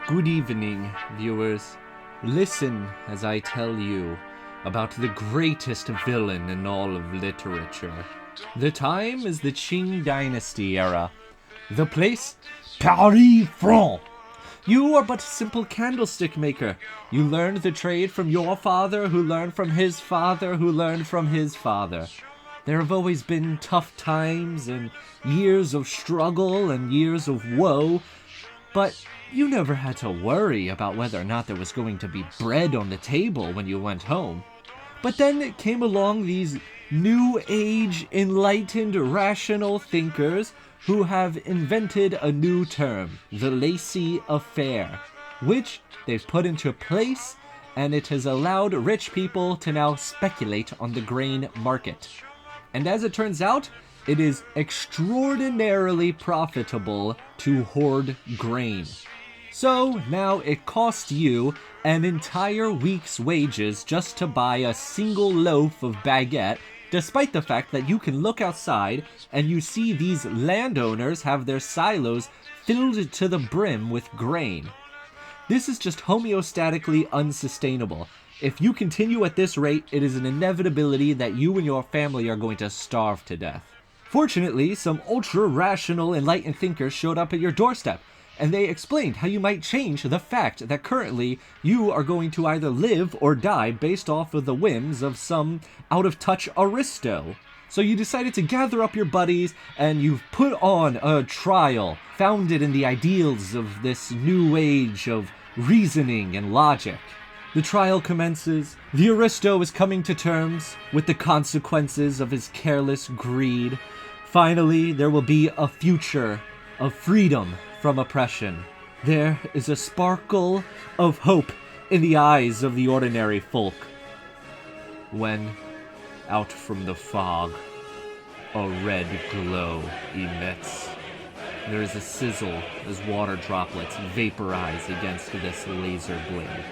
Good evening, viewers. Listen as I tell you about the greatest villain in all of literature. The time is the Qing Dynasty era. The place, Paris, France. You are but a simple candlestick maker. You learned the trade from your father, who learned from his father, who learned from his father. There have always been tough times and years of struggle and years of woe, but you never had to worry about whether or not there was going to be bread on the table when you went home. But then it came along these new age, enlightened, rational thinkers who have invented a new term, the laissez-faire, which they've put into place, and it has allowed rich people to now speculate on the grain market. And as it turns out, it is extraordinarily profitable to hoard grain. So now it costs you an entire week's wages just to buy a single loaf of baguette, despite the fact that you can look outside and you see these landowners have their silos filled to the brim with grain. This is just homeostatically unsustainable. If you continue at this rate, it is an inevitability that you and your family are going to starve to death. Fortunately, some ultra-rational, enlightened thinkers showed up at your doorstep, and they explained how you might change the fact that currently you are going to either live or die based off of the whims of some out-of-touch aristo. So you decided to gather up your buddies, and you've put on a trial founded in the ideals of this new age of reasoning and logic. The trial commences. The aristo is coming to terms with the consequences of his careless greed. Finally, there will be a future of freedom from oppression. There is a sparkle of hope in the eyes of the ordinary folk. When, out from the fog, a red glow emits. There is a sizzle as water droplets vaporize against this laser blade.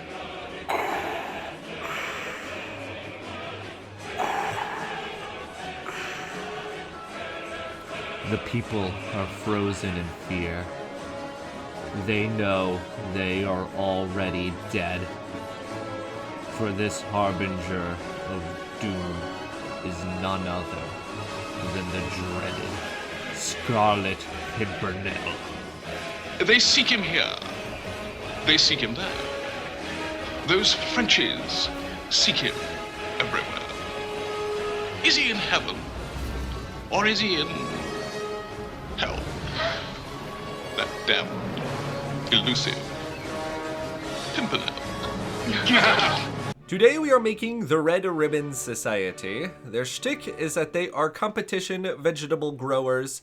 The people are frozen in fear. They know they are already dead. For this harbinger of doom is none other than the dreaded Scarlet Pimpernel. They seek him here. They seek him there. Those Frenchies seek him everywhere. Is he in heaven? Or is he in hell? That damned, elusive Pimpernel. Today we are making the Red Ribbon Society. Their shtick is that they are competition vegetable growers,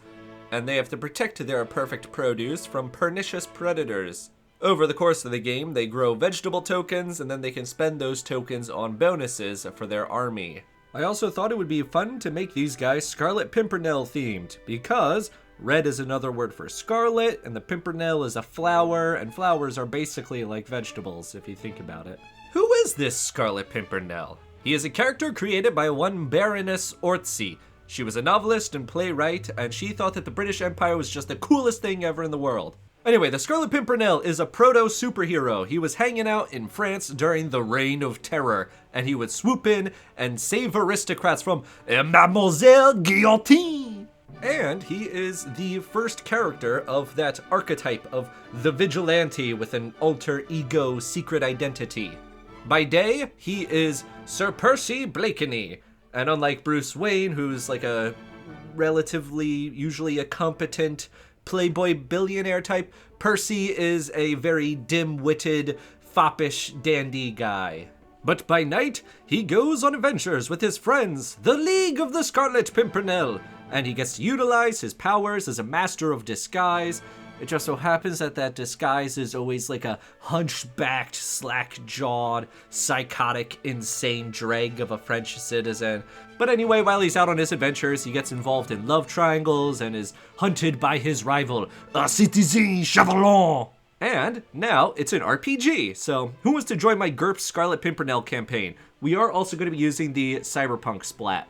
and they have to protect their perfect produce from pernicious predators. Over the course of the game, they grow vegetable tokens, and then they can spend those tokens on bonuses for their army. I also thought it would be fun to make these guys Scarlet Pimpernel themed, because red is another word for scarlet, and the pimpernel is a flower, and flowers are basically like vegetables, if you think about it. Who is this Scarlet Pimpernel? He is a character created by one Baroness Orczy. She was a novelist and playwright, and she thought that the British Empire was just the coolest thing ever in the world. Anyway, the Scarlet Pimpernel is a proto-superhero. He was hanging out in France during the Reign of Terror, and he would swoop in and save aristocrats from Mademoiselle Guillotine. And he is the first character of that archetype of the vigilante with an alter ego secret identity. By day, he is Sir Percy Blakeney, and unlike Bruce Wayne, who's like a relatively, usually a competent playboy billionaire type, Percy is a very dim-witted, foppish dandy guy. But by night, he goes on adventures with his friends, the League of the Scarlet Pimpernel, and he gets to utilize his powers as a master of disguise. It just so happens that that disguise is always like a hunchbacked, slack-jawed, psychotic, insane dreg of a French citizen. But anyway, while he's out on his adventures, he gets involved in love triangles and is hunted by his rival, a Citizen Chevron. And now it's an RPG, so who wants to join my GURPS Scarlet Pimpernel campaign? We are also going to be using the Cyberpunk splat.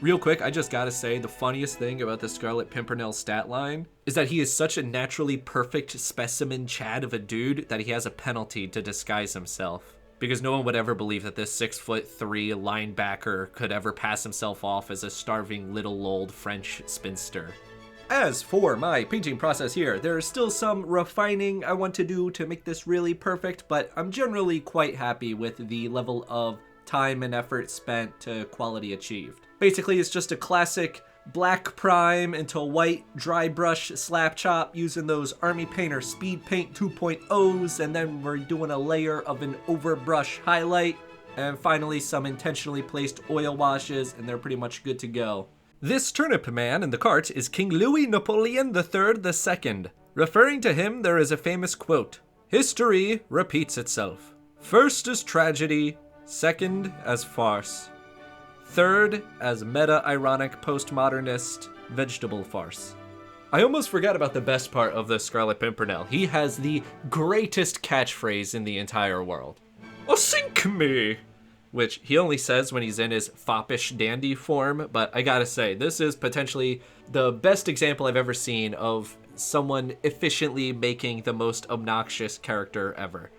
Real quick, I just gotta say, the funniest thing about the Scarlet Pimpernel stat line is that he is such a naturally perfect specimen Chad of a dude that he has a penalty to disguise himself. Because no one would ever believe that this 6'3" linebacker could ever pass himself off as a starving little old French spinster. As for my painting process here, there is still some refining I want to do to make this really perfect, but I'm generally quite happy with the level of time and effort spent to quality achieved. Basically, it's just a classic black prime into white dry brush slap chop using those Army Painter Speed Paint 2.0s, and then we're doing a layer of an overbrush highlight, and finally some intentionally placed oil washes, and they're pretty much good to go. This turnip man in the cart is King Louis Napoleon III II. Referring to him, there is a famous quote, "History repeats itself. First as tragedy, second as farce. Third as meta-ironic postmodernist vegetable farce." I almost forgot about the best part of the Scarlet Pimpernel. He has the greatest catchphrase in the entire world. "Oh, sink me!" Which he only says when he's in his foppish dandy form, but I gotta say, this is potentially the best example I've ever seen of someone efficiently making the most obnoxious character ever.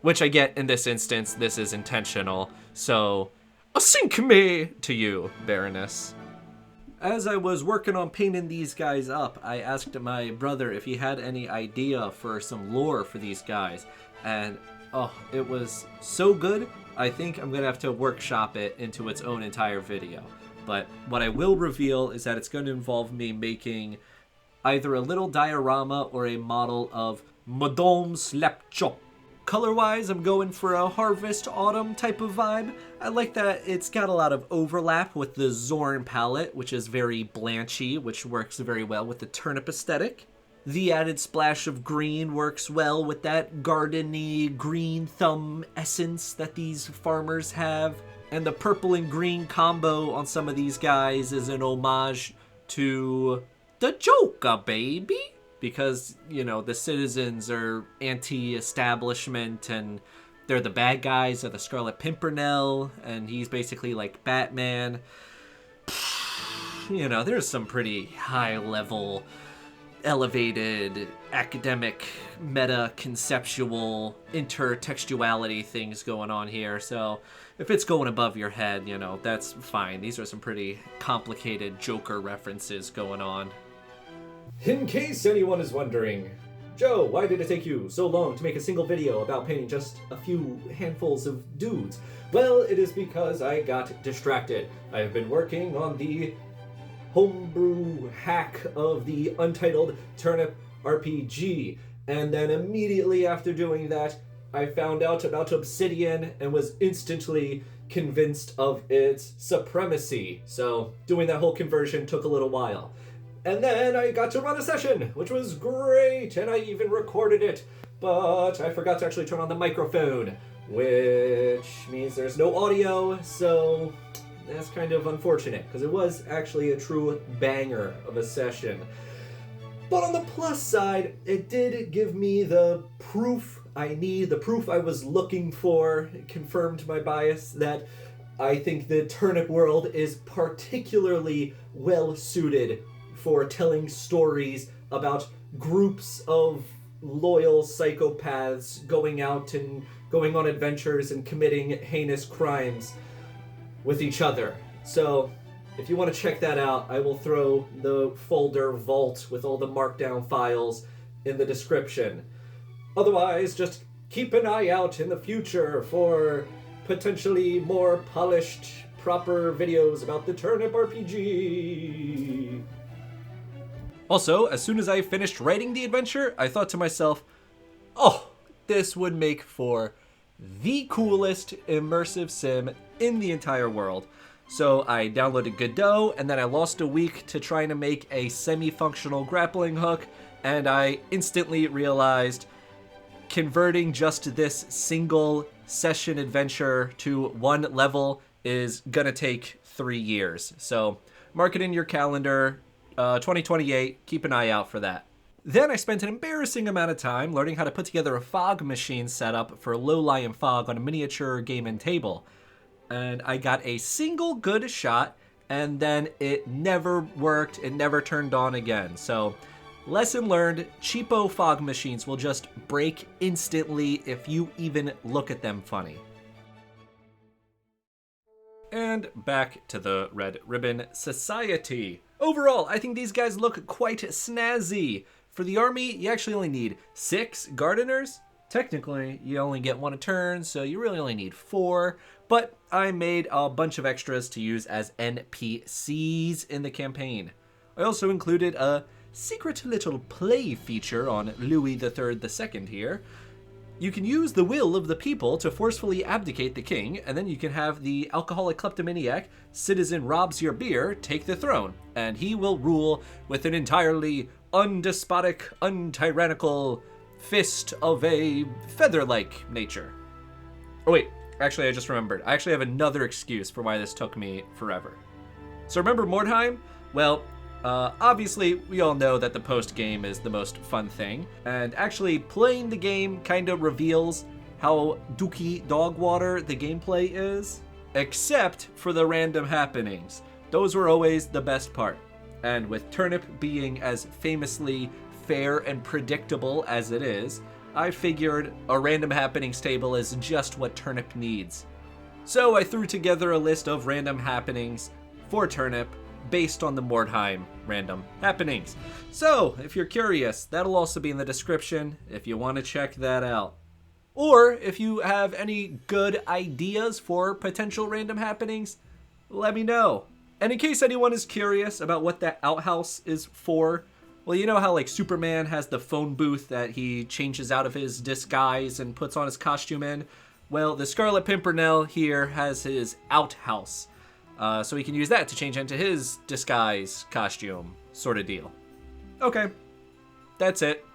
Which I get in this instance, this is intentional, so sink me to you, Baroness. As I was working on painting these guys up, I asked my brother if he had any idea for some lore for these guys, and it was so good, I think I'm gonna have to workshop it into its own entire video. But what I will reveal is that it's going to involve me making either a little diorama or a model of Madame Slapchop. Color-wise, I'm going for a Harvest Autumn type of vibe. I like that it's got a lot of overlap with the Zorn palette, which is very blanchy, which works very well with the Turnip aesthetic. The added splash of green works well with that gardeny green thumb essence that these farmers have. And the purple and green combo on some of these guys is an homage to the Joker, baby. Because, you know, the citizens are anti-establishment and they're the bad guys of the Scarlet Pimpernel, and he's basically like Batman. You know, there's some pretty high-level, elevated, academic, meta-conceptual, intertextuality things going on here, so if it's going above your head, you know, that's fine. These are some pretty complicated Joker references going on. In case anyone is wondering, Joe, why did it take you so long to make a single video about painting just a few handfuls of dudes? Well, it is because I got distracted. I have been working on the homebrew hack of the untitled Turnip RPG, and then immediately after doing that, I found out about Obsidian and was instantly convinced of its supremacy. So doing that whole conversion took a little while. And then I got to run a session, which was great, and I even recorded it, but I forgot to actually turn on the microphone, which means there's no audio, so that's kind of unfortunate, because it was actually a true banger of a session. But on the plus side, it did give me the proof I need, the proof I was looking for. It confirmed my bias that I think the Turnip world is particularly well suited for telling stories about groups of loyal psychopaths going out and going on adventures and committing heinous crimes with each other. So, if you want to check that out, I will throw the folder vault with all the markdown files in the description. Otherwise, just keep an eye out in the future for potentially more polished, proper videos about the Turnip RPG. Also, as soon as I finished writing the adventure, I thought to myself, this would make for the coolest immersive sim in the entire world. So I downloaded Godot, and then I lost a week to trying to make a semi-functional grappling hook, and I instantly realized converting just this single session adventure to one level is gonna take 3 years. So mark it in your calendar. 2028, keep an eye out for that. Then I spent an embarrassing amount of time learning how to put together a fog machine setup for low-lying fog on a miniature game and table. And I got a single good shot and then it never worked. It never turned on again. So, lesson learned, cheapo fog machines will just break instantly if you even look at them funny. And back to the Red Ribbon Society. Overall, I think these guys look quite snazzy. For the army, you actually only need 6 gardeners. Technically, you only get 1 a turn, so you really only need 4. But I made a bunch of extras to use as NPCs in the campaign. I also included a secret little play feature on Louis III II here. You can use the will of the people to forcefully abdicate the king, and then you can have the alcoholic kleptomaniac, Citizen Robs Your Beer, take the throne, and he will rule with an entirely undespotic, untyrannical fist of a feather-like nature. Oh wait, actually I just remembered. I actually have another excuse for why this took me forever. So remember Mordheim? Well, obviously, we all know that the post-game is the most fun thing, and actually playing the game kind of reveals how dookie dog water the gameplay is, except for the random happenings. Those were always the best part. And with Turnip being as famously fair and predictable as it is, I figured a random happenings table is just what Turnip needs. So I threw together a list of random happenings for Turnip, based on the Mordheim random happenings. So, if you're curious, that'll also be in the description if you want to check that out. Or, if you have any good ideas for potential random happenings, let me know. And in case anyone is curious about what that outhouse is for, well, you know how like Superman has the phone booth that he changes out of his disguise and puts on his costume in? Well, the Scarlet Pimpernel here has his outhouse. So he can use that to change into his disguise costume, sort of deal. Okay, that's it.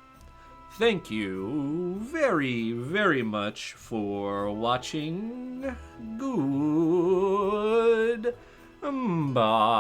Thank you very, very much for watching. Good. Bye.